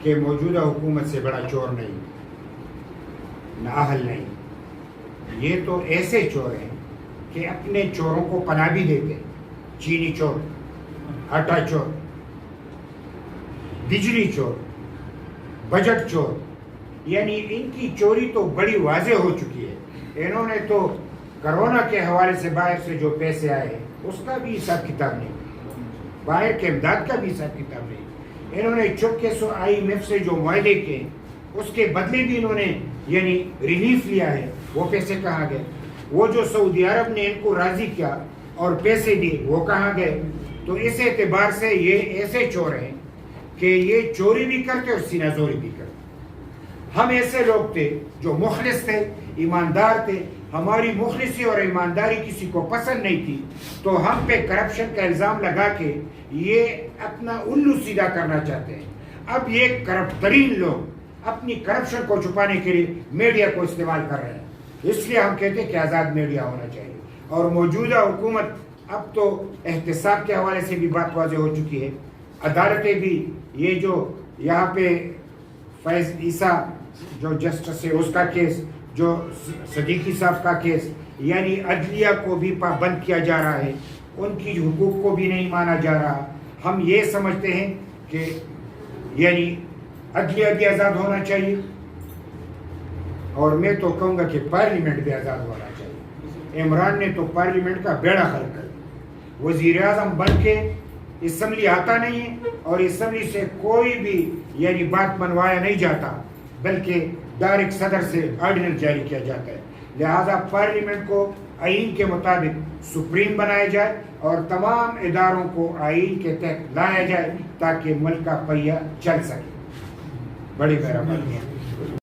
کہ موجودہ حکومت سے بڑا چور نہیں، نااہل نہیں. یہ تو ایسے چور ہیں کہ اپنے چوروں کو پناہ بھی دیتے. چینی چور، آٹا چور، بجلی چور، بجٹ چور، یعنی ان کی چوری تو بڑی واضح ہو چکی ہے. انہوں نے تو کرونا کے حوالے سے باہر سے جو پیسے آئے اس کا بھی حساب کتاب نہیں، باہر کے امداد کا بھی حساب کتاب نہیں. انہوں نے چپکے سے IMF سے جو معاہدے کیے اس کے بدلے بھی انہوں نے یعنی ریلیف لیا ہے. وہ پیسے کہاں گئے؟ وہ جو سعودی عرب نے ان کو راضی کیا اور پیسے دیے وہ کہاں گئے؟ تو اس اعتبار سے یہ ایسے چور ہیں کہ یہ چوری بھی کرتے اور سینہ زوری بھی کرتے. ہم ایسے لوگ تھے جو مخلص تھے، ایماندار تھے. ہماری مخلصی اور ایمانداری کسی کو پسند نہیں تھی تو ہم پہ کرپشن کا الزام لگا کے یہ اپنا الو سیدھا کرنا چاہتے ہیں. اب یہ کرپٹ ترین لوگ اپنی کرپشن کو چھپانے کے لیے میڈیا کو استعمال کر رہے ہیں. اس لیے ہم کہتے ہیں کہ آزاد میڈیا ہونا چاہیے. اور موجودہ حکومت اب تو احتساب کے حوالے سے بھی بات واضح ہو چکی ہے. عدالتیں بھی یہ جو یہاں پہ فیض عیسیٰ جو جسٹس ہے اس کا کیس، جو صدیقی صاحب کا کیس، یعنی عدلیہ کو بھی پابند کیا جا رہا ہے، ان کی حقوق کو بھی نہیں مانا جا رہا. ہم یہ سمجھتے ہیں کہ یعنی عدلیہ بھی آزاد ہونا چاہیے اور میں تو کہوں گا کہ پارلیمنٹ بھی آزاد ہونا چاہیے. عمران نے تو پارلیمنٹ کا بیڑا غرق کر دیا. وزیر اعظم بن کے اسمبلی آتا نہیں ہے اور اسمبلی سے کوئی بھی یعنی بات منوایا نہیں جاتا بلکہ ڈائریکٹ صدر سے آرڈیننس جاری کیا جاتا ہے. لہذا پارلیمنٹ کو آئین کے مطابق سپریم بنایا جائے اور تمام اداروں کو آئین کے تحت لایا جائے تاکہ ملک کا پہیہ چل سکے. بڑی مہربانی.